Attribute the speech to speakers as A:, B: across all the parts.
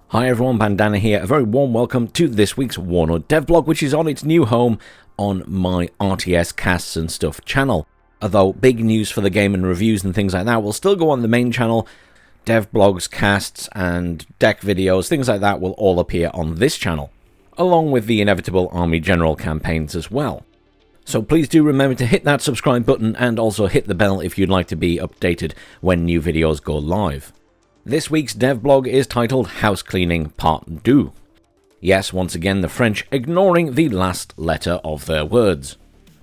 A: Hi everyone, Bandanner here. A very warm welcome to this week's WARNO dev blog, which is on its new home on my RTS Casts and Stuff channel. Although big news for the game and reviews and things like that will still go on the main channel, dev blogs, casts and deck videos, things like that will all appear on this channel, along with the inevitable Army General campaigns as well. So please do remember to hit that subscribe button and also hit the bell if you'd like to be updated when new videos go live. This week's dev blog is titled House Cleaning Part 2. Yes, once again the French ignoring the last letter of their words.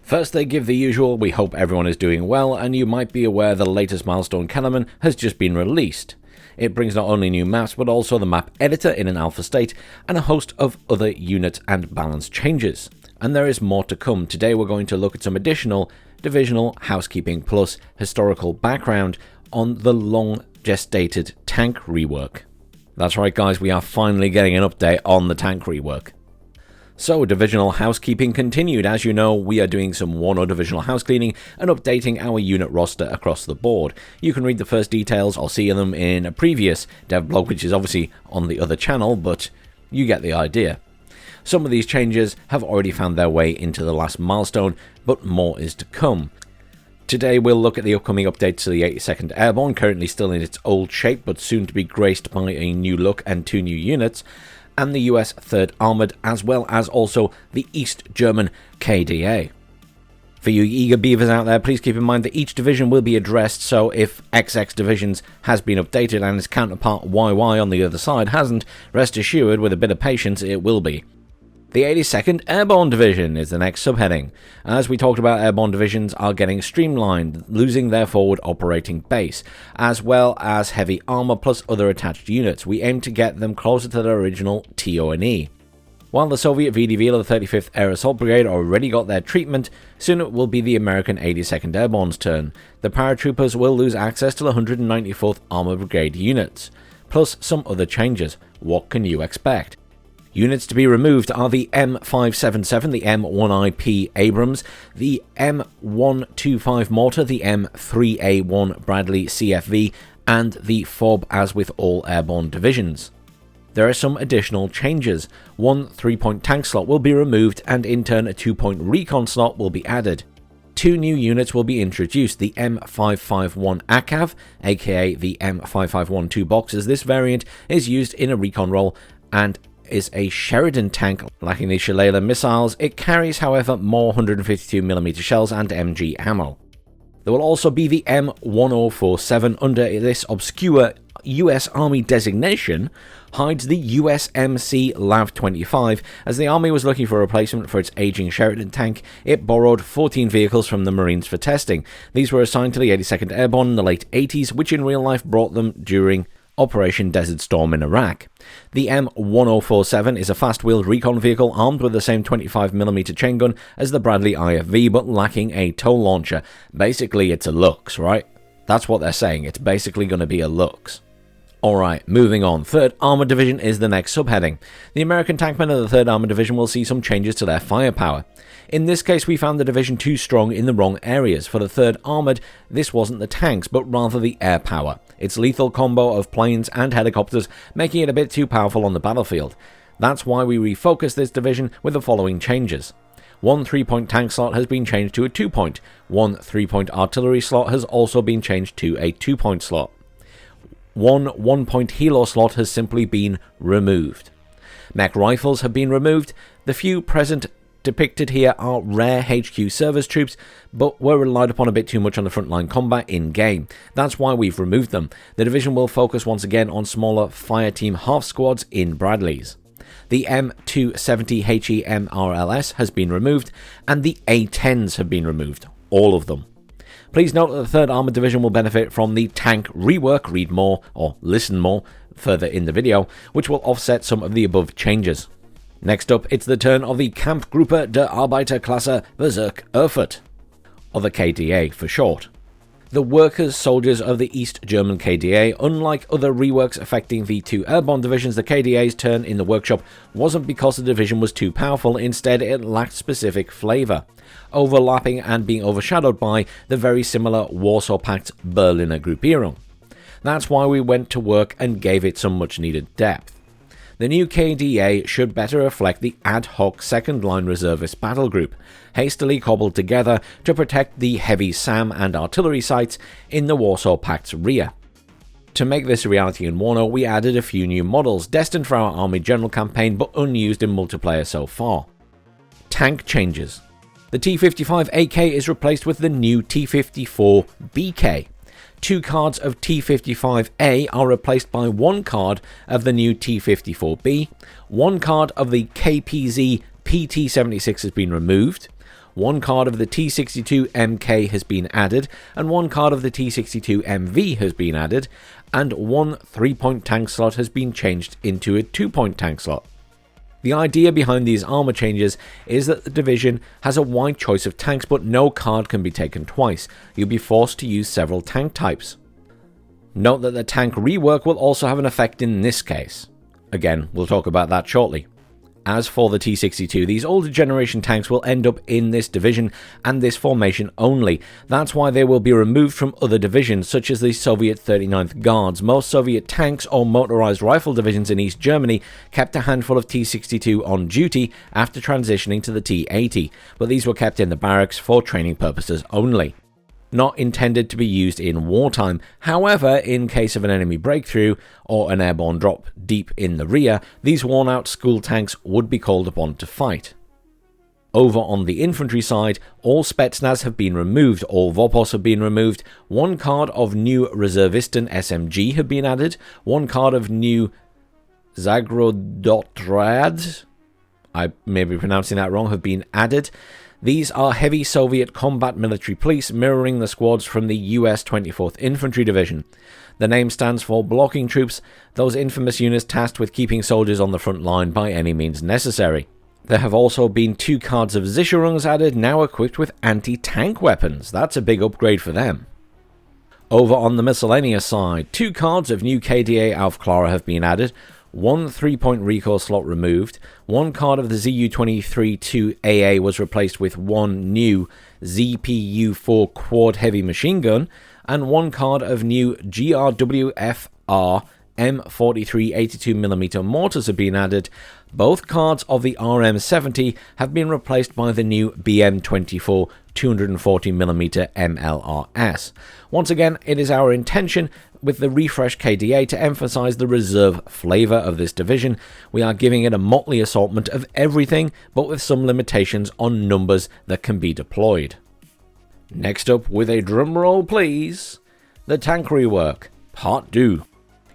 A: First they give the usual, we hope everyone is doing well, and you might be aware the latest milestone Kellerman has just been released. It brings not only new maps but also the map editor in an alpha state and a host of other unit and balance changes. And there is more to come. Today we're going to look at some additional divisional housekeeping plus historical background on the long gestated tank rework. That's right guys, we are finally getting an update on the tank rework. So divisional housekeeping continued. As you know, we are doing some WARNO divisional house cleaning and updating our unit roster across the board. You can read the first details or see them in a previous dev blog, which is obviously on the other channel, but you get the idea. Some of these changes have already found their way into the last milestone, but more is to come. Today we'll look at the upcoming updates to the 82nd Airborne, currently still in its old shape but soon to be graced by a new look and 2 new units, and the US 3rd Armoured, as well as also the East German KDA. For you eager beavers out there, please keep in mind that each division will be addressed, so if XX Divisions has been updated and its counterpart YY on the other side hasn't, rest assured with a bit of patience it will be. The 82nd Airborne Division is the next subheading. As we talked about, airborne divisions are getting streamlined, losing their forward operating base, as well as heavy armor plus other attached units. We aim to get them closer to their original TO&E. While the Soviet VDV of the 35th Air Assault Brigade already got their treatment, soon it will be the American 82nd Airborne's turn. The paratroopers will lose access to the 194th Armored Brigade units, plus some other changes. What can you expect? Units to be removed are the M577, the M1IP Abrams, the M125 Mortar, the M3A1 Bradley CFV, and the FOB as with all airborne divisions. There are some additional changes. One 3-point tank slot will be removed and in turn a 2-point recon slot will be added. 2 new units will be introduced, the M551 ACAV, aka the M551 2 boxes. This variant is used in a recon role and is a Sheridan tank lacking the Shalala missiles. It carries, however, more 152mm shells and MG ammo. There will also be the M1047 under this obscure US Army designation, hides the USMC LAV-25. As the Army was looking for a replacement for its aging Sheridan tank, it borrowed 14 vehicles from the Marines for testing. These were assigned to the 82nd Airborne in the late 80s, which in real life brought them during Operation Desert Storm in Iraq. The M1047 is a fast-wheeled recon vehicle armed with the same 25mm chain gun as the Bradley IFV but lacking a tow launcher. Basically it's a Lux, right? That's what they're saying, it's basically going to be a Lux. Alright, moving on. 3rd Armored Division is the next subheading. The American tankmen of the 3rd Armored Division will see some changes to their firepower. In this case, we found the division too strong in the wrong areas. For the 3rd Armoured, this wasn't the tanks, but rather the air power. Its lethal combo of planes and helicopters making it a bit too powerful on the battlefield. That's why we refocused this division with the following changes. One 3-point tank slot has been changed to a 2-point. One 3-point artillery slot has also been changed to a 2-point slot. One 1-point helo slot has simply been removed. Mech rifles have been removed. The few present depicted here are rare HQ service troops, but were relied upon a bit too much on the frontline combat in-game. That's why we've removed them. The division will focus once again on smaller fireteam half squads in Bradleys. The M270 HE-MRLS has been removed, and the A-10s have been removed. All of them. Please note that the 3rd Armoured Division will benefit from the tank rework, read more or listen more further in the video, which will offset some of the above changes. Next up, it's the turn of the Kampfgruppe der Arbeiterklasse Bezirk Erfurt, or the KDA for short. The workers' soldiers of the East German KDA, unlike other reworks affecting the 2 airborne divisions, the KDA's turn in the workshop wasn't because the division was too powerful, instead it lacked specific flavour, overlapping and being overshadowed by the very similar Warsaw Pact Berliner Gruppierung. That's why we went to work and gave it some much needed depth. The new KDA should better reflect the ad hoc second-line reservist battle group, hastily cobbled together to protect the heavy SAM and artillery sites in the Warsaw Pact's rear. To make this a reality in WARNO, we added a few new models, destined for our Army General campaign but unused in multiplayer so far. Tank changes. The T-55 AK is replaced with the new T-54 BK. 2 cards of T-55A are replaced by 1 card of the new T-54B, 1 card of the KPZ PT-76 has been removed, 1 card of the T-62MK has been added, and 1 card of the T-62MV has been added, and 1 3-point tank slot has been changed into a 2-point tank slot. The idea behind these armor changes is that the division has a wide choice of tanks, but no card can be taken twice. You'll be forced to use several tank types. Note that the tank rework will also have an effect in this case. Again, we'll talk about that shortly. As for the T-62, these older generation tanks will end up in this division and this formation only. That's why they will be removed from other divisions, such as the Soviet 39th Guards. Most Soviet tanks or motorized rifle divisions in East Germany kept a handful of T-62 on duty after transitioning to the T-80, but these were kept in the barracks for training purposes only. Not intended to be used in wartime. However, in case of an enemy breakthrough or an airborne drop deep in the rear, these worn-out school tanks would be called upon to fight. Over on the infantry side, all Spetsnaz have been removed, all Vopos have been removed, 1 card of new Reservisten SMG have been added, 1 card of new Zagrodotrad, I may be pronouncing that wrong, have been added. These are heavy Soviet combat military police mirroring the squads from the US 24th Infantry Division. The name stands for blocking troops, those infamous units tasked with keeping soldiers on the front line by any means necessary. There have also been 2 cards of Sicherungs added, now equipped with anti-tank weapons. That's a big upgrade for them. Over on the miscellaneous side, 2 cards of new KDA Aufklärer have been added, 1 3-point recoil slot removed, 1 card of the ZU-23-2AA was replaced with 1 new ZPU-4 quad heavy machine gun, and 1 card of new GRWFR M43 82mm mortars have been added. Both cards of the RM70 have been replaced by the new BM24 240mm MLRS. Once again, it is our intention with the refresh KDA to emphasize the reserve flavor of this division. We are giving it a motley assortment of everything, but with some limitations on numbers that can be deployed. Next up, with a drum roll please, the tank rework, part 2.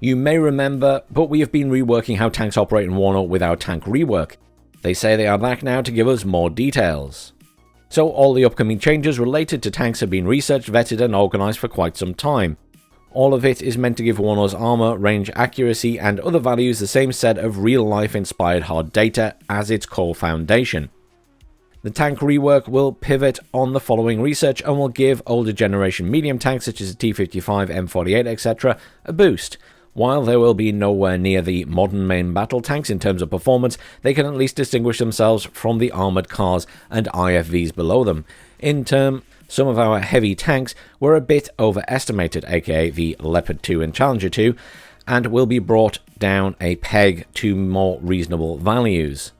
A: You may remember, but we have been reworking how tanks operate in WARNO with our tank rework. They say they are back now to give us more details. So all the upcoming changes related to tanks have been researched, vetted and organized for quite some time. All of it is meant to give WARNO's armor, range, accuracy and other values the same set of real-life inspired hard data as its core foundation. The tank rework will pivot on the following research and will give older generation medium tanks such as the T-55, M48, etc. a boost. While they will be nowhere near the modern main battle tanks in terms of performance, they can at least distinguish themselves from the armoured cars and IFVs below them. In turn, some of our heavy tanks were a bit overestimated, aka the Leopard 2 and Challenger 2, and will be brought down a peg to more reasonable values.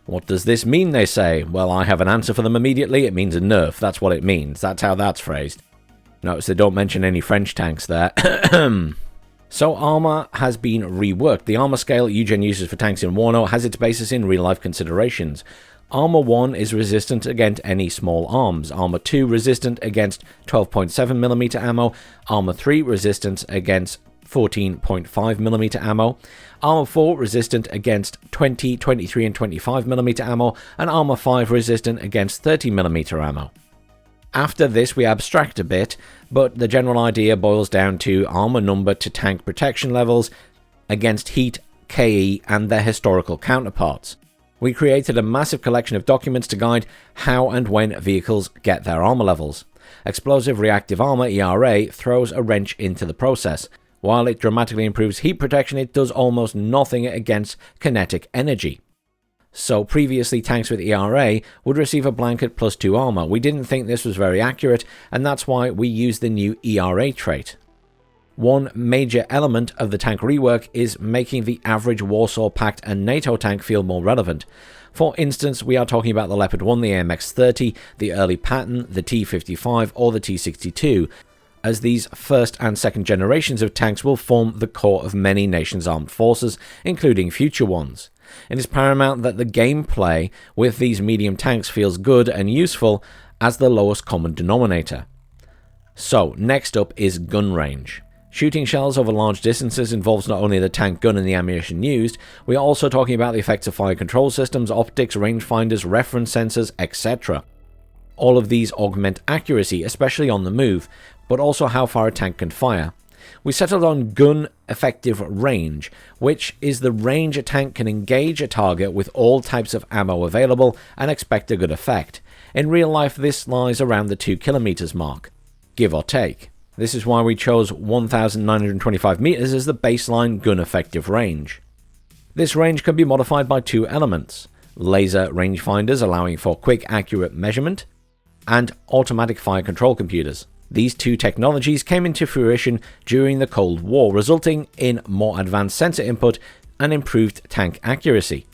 A: What does this mean, they say? Well, I have an answer for them immediately. It means a nerf. That's what it means. That's how that's phrased. Notice they don't mention any French tanks there. So armor has been reworked. The armor scale Eugen uses for tanks in WARNO has its basis in real-life considerations. Armor 1 is resistant against any small arms. Armor 2 resistant against 12.7mm ammo. Armor 3 resistant against 14.5mm ammo. Armor 4 resistant against 20, 23 and 25mm ammo. And Armor 5 resistant against 30mm ammo. After this we abstract a bit, but the general idea boils down to armor number to tank protection levels against heat, KE and their historical counterparts. We created a massive collection of documents to guide how and when vehicles get their armor levels. Explosive Reactive Armor, ERA, throws a wrench into the process. While it dramatically improves heat protection, it does almost nothing against kinetic energy. So previously tanks with ERA would receive a blanket plus 2 armor. We didn't think this was very accurate, and that's why we used the new ERA trait. One major element of the tank rework is making the average Warsaw Pact and NATO tank feel more relevant. For instance, we are talking about the Leopard 1, the AMX-30, the early Patton, the T-55 or the T-62, as these first and second generations of tanks will form the core of many nations' armed forces, including future ones. It is paramount that the gameplay with these medium tanks feels good and useful as the lowest common denominator. So, next up is gun range. Shooting shells over large distances involves not only the tank gun and the ammunition used, we are also talking about the effects of fire control systems, optics, rangefinders, reference sensors, etc. All of these augment accuracy, especially on the move, but also how far a tank can fire. We settled on gun effective range, which is the range a tank can engage a target with all types of ammo available and expect a good effect. In real life, this lies around the 2 kilometers mark, give or take. This is why we chose 1,925 meters as the baseline gun effective range. This range can be modified by 2 elements: laser rangefinders allowing for quick accurate measurement, and automatic fire control computers. These 2 technologies came into fruition during the Cold War, resulting in more advanced sensor input and improved tank accuracy.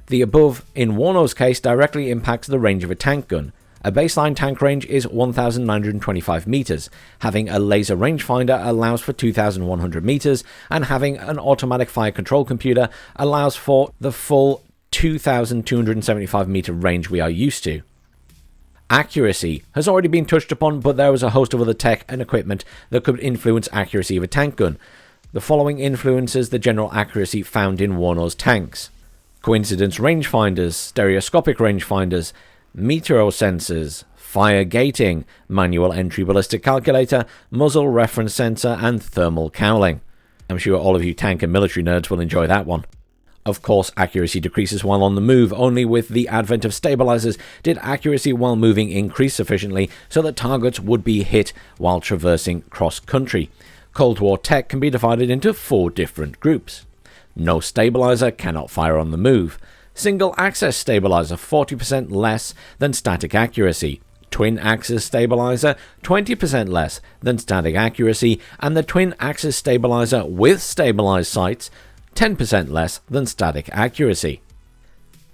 A: The above, in WARNO's case, directly impacts the range of a tank gun. A baseline tank range is 1,925 meters. Having a laser rangefinder allows for 2,100 meters, and having an automatic fire control computer allows for the full 2,275 meter range we are used to. Accuracy has already been touched upon, but there was a host of other tech and equipment that could influence accuracy of a tank gun. The following influences the general accuracy found in WARNO's tanks: coincidence rangefinders, stereoscopic rangefinders, metero sensors, fire gating, manual entry ballistic calculator, muzzle reference sensor, and thermal cowling. I'm sure all of you tank and military nerds will enjoy that one. Of course, accuracy decreases while on the move. Only with the advent of stabilizers did accuracy while moving increase sufficiently so that targets would be hit while traversing cross-country. Cold War tech can be divided into 4 different groups. No stabilizer, cannot fire on the move. Single axis stabilizer, 40% less than static accuracy. Twin axis stabilizer, 20% less than static accuracy. And the twin axis stabilizer with stabilized sights, 10% less than static accuracy.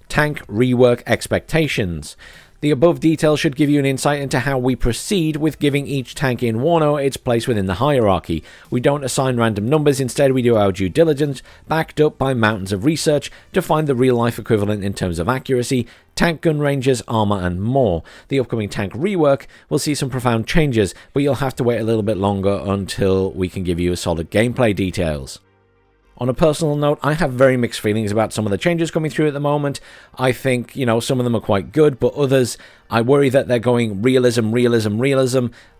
A: Tank rework expectations. The above details should give you an insight into how we proceed with giving each tank in WARNO its place within the hierarchy. We don't assign random numbers, instead we do our due diligence, backed up by mountains of research, to find the real-life equivalent in terms of accuracy, tank gun ranges, armor, and more. The upcoming tank rework will see some profound changes, but you'll have to wait a little bit longer until we can give you solid gameplay details. On a personal note, I have very mixed feelings about some of the changes coming through at the moment. I think, some of them are quite good, but others, I worry that they're going realism,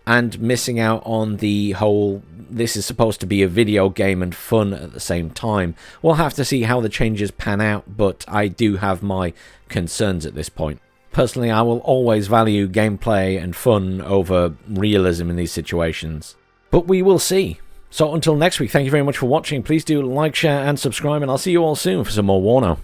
A: and missing out on the whole, this is supposed to be a video game and fun at the same time. We'll have to see how the changes pan out, but I do have my concerns at this point. Personally, I will always value gameplay and fun over realism in these situations. But we will see. So until next week, thank you very much for watching. Please do like, share, and subscribe, and I'll see you all soon for some more WARNO.